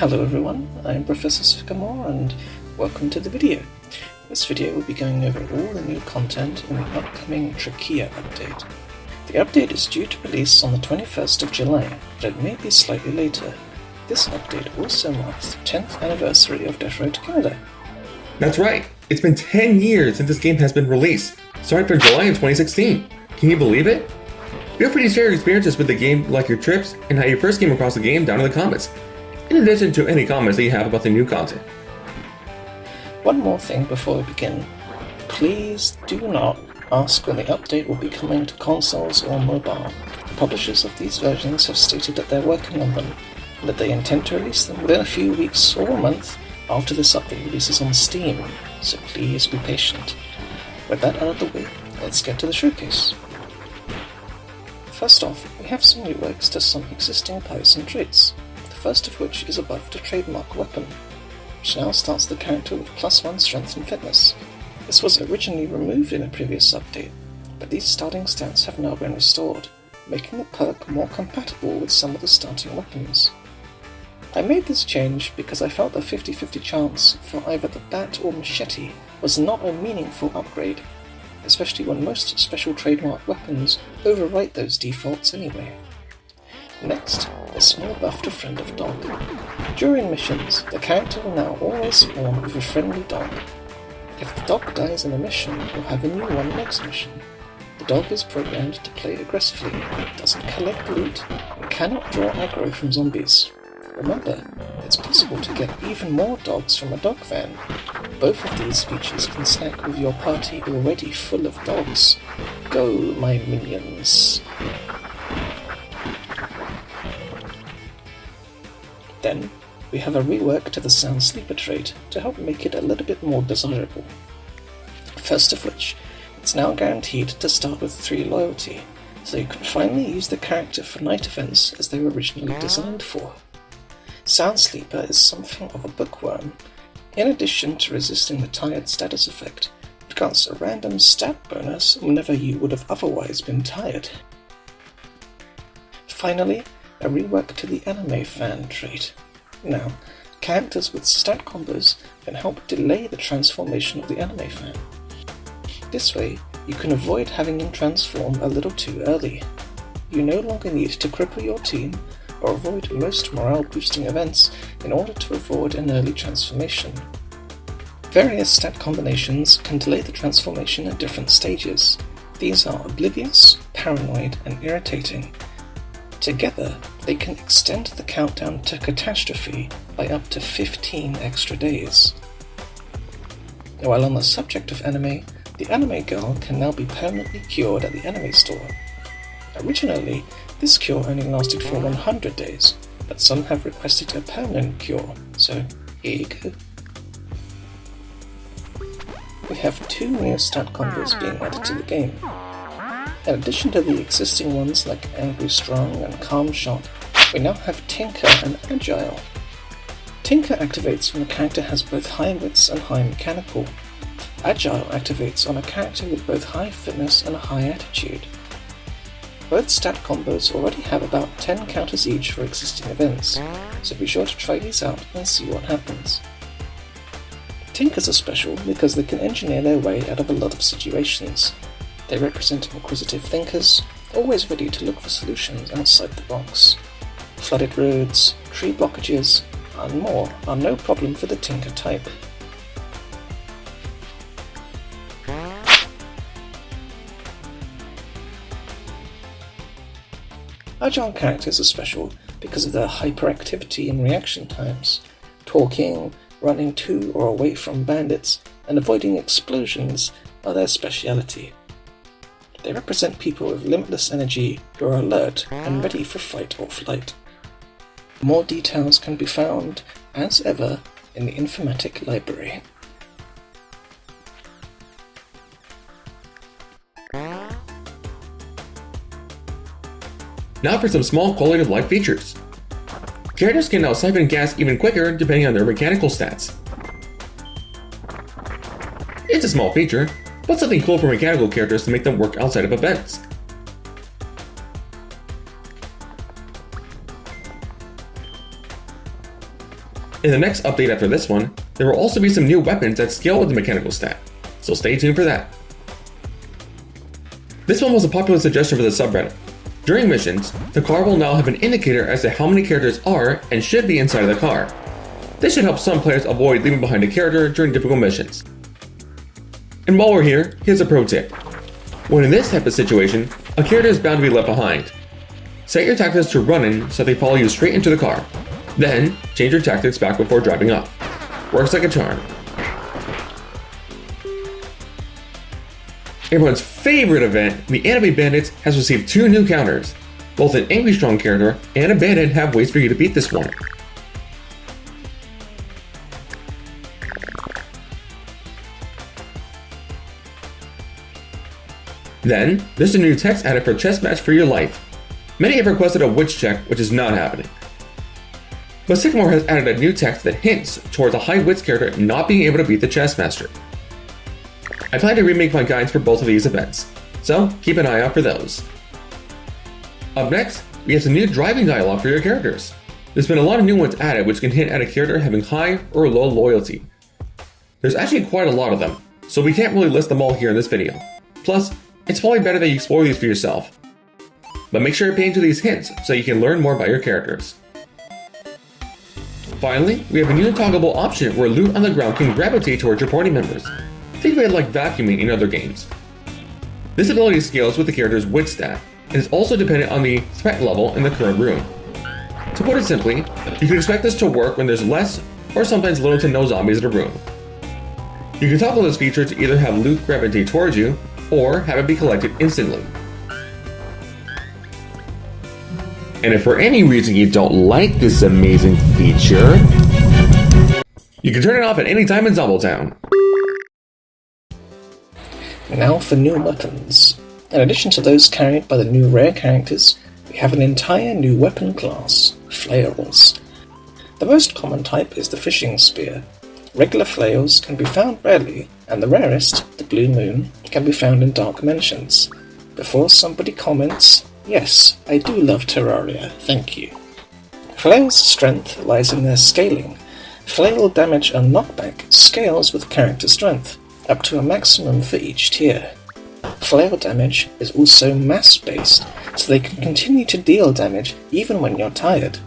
Hello everyone, I'm Professor Sycamore and welcome to the video. This video will be going over all the new content in the upcoming TRACHEA update. The update is due to release on the 21st of July, but it may be slightly later. This update also marks the 10th anniversary of Death Road to Canada. That's right, it's been 10 years since this game has been released, starting from July of 2016. Can you believe it? Feel free to share your experiences with the game, like your trips and how you first came across the game down in the comments, in addition to any comments that you have about the new content. One more thing before we begin. Please do not ask when the update will be coming to consoles or mobile. The publishers of these versions have stated that they're working on them, and that they intend to release them within a few weeks or a month after this update releases on Steam, so please be patient. With that out of the way, let's get to the showcase. First off, we have some reworks to some existing powers and traits, the first of which is a buff to Trademark weapon, which now starts the character with +1 strength and fitness. This was originally removed in a previous update, but these starting stats have now been restored, making the perk more compatible with some of the starting weapons. I made this change because I felt the 50-50 chance for either the bat or machete was not a meaningful upgrade, especially when most special trademark weapons overwrite those defaults anyway. Next, a small buff to Friend of Dog. During missions, the character will now always spawn with a friendly dog. If the dog dies in a mission, you'll have a new one next mission. The dog is programmed to play aggressively, doesn't collect loot, and cannot draw aggro from zombies. Remember, it's possible to get even more dogs from a dog van. Both of these features can stack with your party already full of dogs. Go, my minions! Then, we have a rework to the Soundsleeper trait to help make it a little bit more desirable. First of which, it's now guaranteed to start with 3 loyalty, so you can finally use the character for night events as they were originally designed for. Soundsleeper is something of a bookworm. In addition to resisting the tired status effect, it grants a random stat bonus whenever you would have otherwise been tired. Finally, a rework to the anime fan trait. Now, characters with stat combos can help delay the transformation of the anime fan. This way, you can avoid having him transform a little too early. You no longer need to cripple your team or avoid most morale-boosting events in order to avoid an early transformation. Various stat combinations can delay the transformation at different stages. These are Oblivious, Paranoid, and Irritating. Together, they can extend the countdown to Catastrophe by up to 15 extra days. While on the subject of anime, the anime girl can now be permanently cured at the anime store. Originally, this cure only lasted for 100 days, but some have requested a permanent cure, so here you go. We have 2 new stat combos being added to the game. In addition to the existing ones like Angry Strong and Calm Shot, we now have Tinker and Agile. Tinker activates when a character has both high wits and high mechanical. Agile activates on a character with both high fitness and a high attitude. Both stat combos already have about 10 counters each for existing events, so be sure to try these out and see what happens. Tinkers are special because they can engineer their way out of a lot of situations. They represent inquisitive thinkers, always ready to look for solutions outside the box. Flooded roads, tree blockages, and more are no problem for the Tinker type. Agile characters are special because of their hyperactivity and reaction times. Talking, running to or away from bandits, and avoiding explosions are their speciality. They represent people with limitless energy who are alert and ready for fight or flight. More details can be found, as ever, in the Informatic Library. Now for some small quality of life features. Characters can now siphon gas even quicker depending on their mechanical stats. It's a small feature, but something cool for mechanical characters to make them work outside of events. In the next update after this one, there will also be some new weapons that scale with the mechanical stat, so stay tuned for that. This one was a popular suggestion for the subreddit. During missions, the car will now have an indicator as to how many characters are and should be inside of the car. This should help some players avoid leaving behind a character during difficult missions. And while we're here, here's a pro tip. When in this type of situation, a character is bound to be left behind. Set your tactics to running so they follow you straight into the car. Then, change your tactics back before driving off. Works like a charm. Everyone's favorite event, the Anime Bandits, has received 2 new counters. Both an Angry Strong character and a bandit have ways for you to beat this one. Then, there's a new text added for chess match for your life. Many have requested a witch check, which is not happening. But Sycamore has added a new text that hints towards a high wits character not being able to beat the chess master. I plan to remake my guides for both of these events, so keep an eye out for those. Up next, we have some new driving dialogue for your characters. There's been a lot of new ones added which can hint at a character having high or low loyalty. There's actually quite a lot of them, so we can't really list them all here in this video. Plus, it's probably better that you explore these for yourself. But make sure you're paying to these hints so you can learn more about your characters. Finally, we have a new toggleable option where loot on the ground can gravitate towards your party members. Think of it like vacuuming in other games. This ability scales with the character's wit stat, and is also dependent on the threat level in the current room. To put it simply, you can expect this to work when there's less or sometimes little to no zombies in a room. You can toggle this feature to either have loot gravitate towards you, or have it be collected instantly. And if for any reason you don't like this amazing feature, you can turn it off at any time in Zombletown. Now for new weapons. In addition to those carried by the new rare characters, we have an entire new weapon class, Flails. The most common type is the fishing spear. Regular flails can be found rarely, and the rarest, the Blue Moon, can be found in Dark Mansions. Before somebody comments, yes, I do love Terraria, thank you. Flails' strength lies in their scaling. Flail damage and knockback scales with character strength, up to a maximum for each tier. Flail damage is also mass-based, so they can continue to deal damage even when you're tired.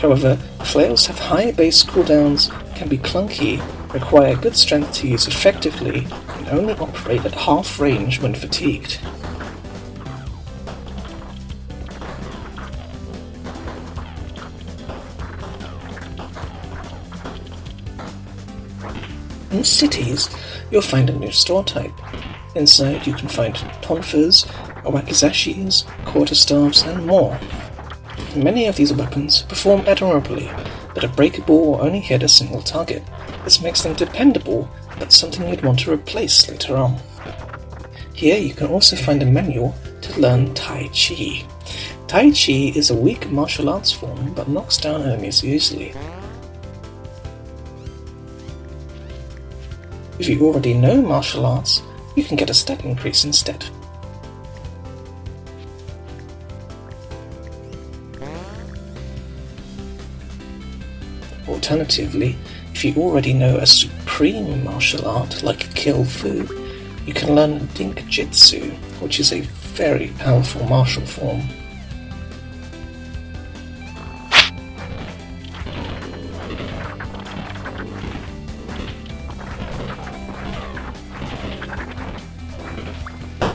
However, flails have high base cooldowns, can be clunky, require good strength to use effectively, and only operate at half range when fatigued. In cities, you'll find a new store type. Inside you can find tonfas, wakizashis, quarterstaffs, and more. Many of these weapons perform admirably, but are breakable or only hit a single target. This makes them dependable, but something you'd want to replace later on. Here you can also find a manual to learn Tai-chi. Tai-chi is a weak martial arts form, but knocks down enemies easily. If you already know martial arts, you can get a stat increase instead. Alternatively, if you already know a supreme martial art like Kill Fu, you can learn Dink Jitsu, which is a very powerful martial form.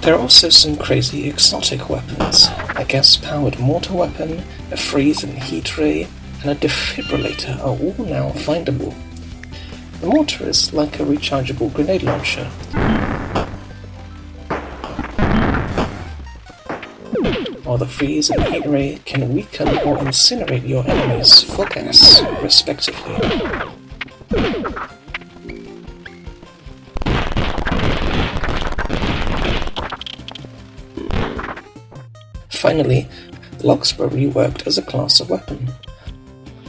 There are also some crazy exotic weapons. A gas-powered mortar weapon, a freeze and heat ray, and a defibrillator are all now findable. The mortar is like a rechargeable grenade launcher. While the freeze and heat ray can weaken or incinerate your enemies for gas, respectively. Finally, logs were reworked as a class of weapon.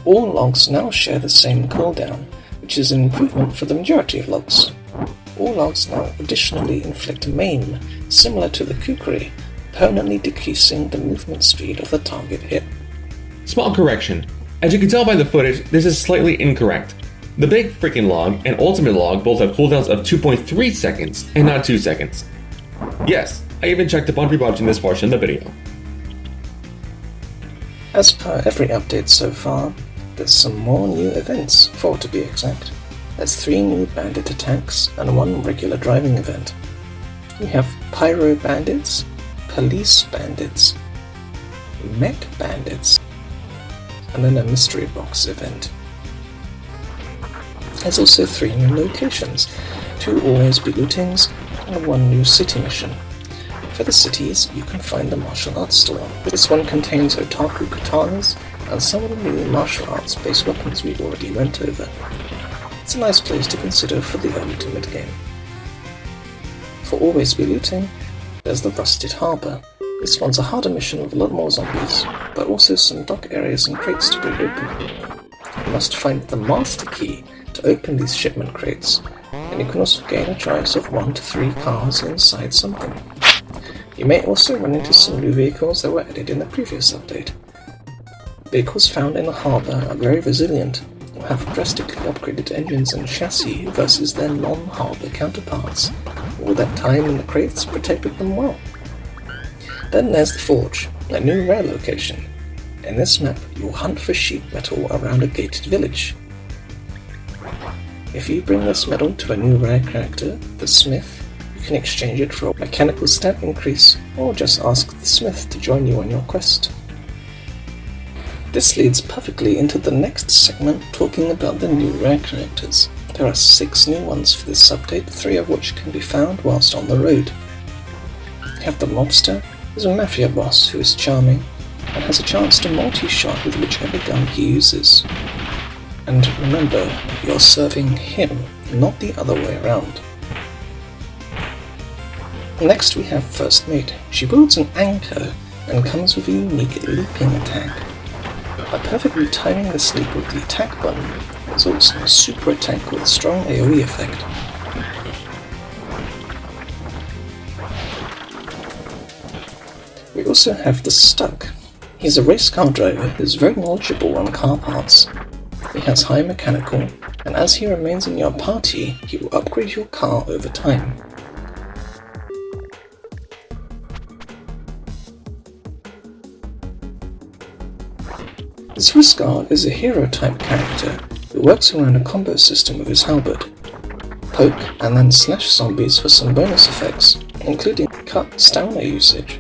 All logs now share the same cooldown, which is an improvement for the majority of logs. All logs now additionally inflict maim, similar to the kukri, permanently decreasing the movement speed of the target hit. Small correction. As you can tell by the footage, this is slightly incorrect. The big freaking log and ultimate log both have cooldowns of 2.3 seconds and not 2 seconds. Yes, I even checked upon rewatching this portion of the video. As per every update so far, there's some more new events, 4 to be exact. There's 3 new bandit attacks and 1 regular driving event. We have Pyro Bandits, Police Bandits, Mech Bandits, and then a Mystery Box event. There's also 3 new locations, 2 Always Be Lootings, and 1 new city mission. For the cities, you can find the martial arts store. This one contains otaku katanas and some of the new martial arts based weapons we already went over. It's a nice place to consider for the early to mid game. For Always Be Looting, there's the Rusted Harbour. This one's a harder mission with a lot more zombies, but also some dock areas and crates to break open. You must find the master key to open these shipment crates, and you can also gain a choice of 1 to 3 cars inside something. You may also run into some new vehicles that were added in the previous update. Vehicles found in the harbour are very resilient and have drastically upgraded engines and chassis versus their non-harbour counterparts. All that time in the crates protected them well. Then there's the Forge, a new rare location. In this map, you'll hunt for sheet metal around a gated village. If you bring this metal to a new rare character, the Smith, you can exchange it for a mechanical stat increase, or just ask the Smith to join you on your quest. This leads perfectly into the next segment talking about the new rare characters. There are 6 new ones for this update, 3 of which can be found whilst on the road. You have the Lobster, who's a mafia boss who is charming, and has a chance to multi-shot with whichever gun he uses. And remember, you're serving him, not the other way around. Next we have First Mate. She builds an anchor and comes with a unique leaping attack. By perfectly timing the sleep with the attack button, results in a super attack with a strong AoE effect. We also have the Stuck. He's a race car driver who's very knowledgeable on car parts. He has high mechanical, and as he remains in your party, he will upgrade your car over time. Zwissguard is a hero-type character who works around a combo system with his halberd. Poke and then slash zombies for some bonus effects, including cut stamina usage.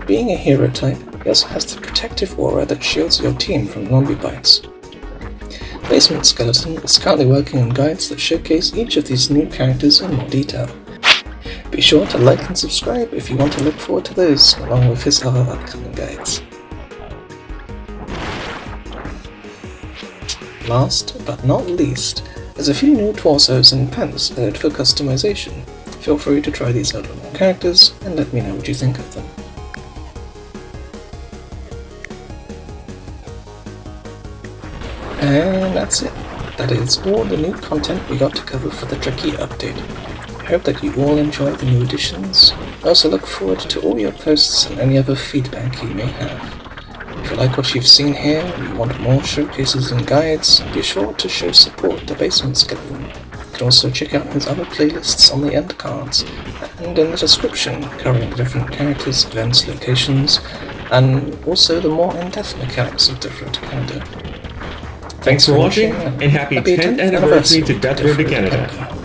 Being a hero type, he also has the protective aura that shields your team from zombie bites. Basement Skeleton is currently working on guides that showcase each of these new characters in more detail. Be sure to like and subscribe if you want to look forward to those, along with his other upcoming guides. Last but not least, there's a few new torsos and pants added for customization. Feel free to try these out on your characters and let me know what you think of them. And that's it. That is all the new content we got to cover for the TRACHEA update. I hope that you all enjoyed the new additions. I also look forward to all your posts and any other feedback you may have. If you like what you've seen here and you want more showcases and guides, be sure to show support to Basement Skeleton. You can also check out his other playlists on the end cards and in the description covering different characters, events, locations, and also the more in-depth mechanics of different Canada. Thanks for watching, and happy 10th anniversary to Death Road to Canada.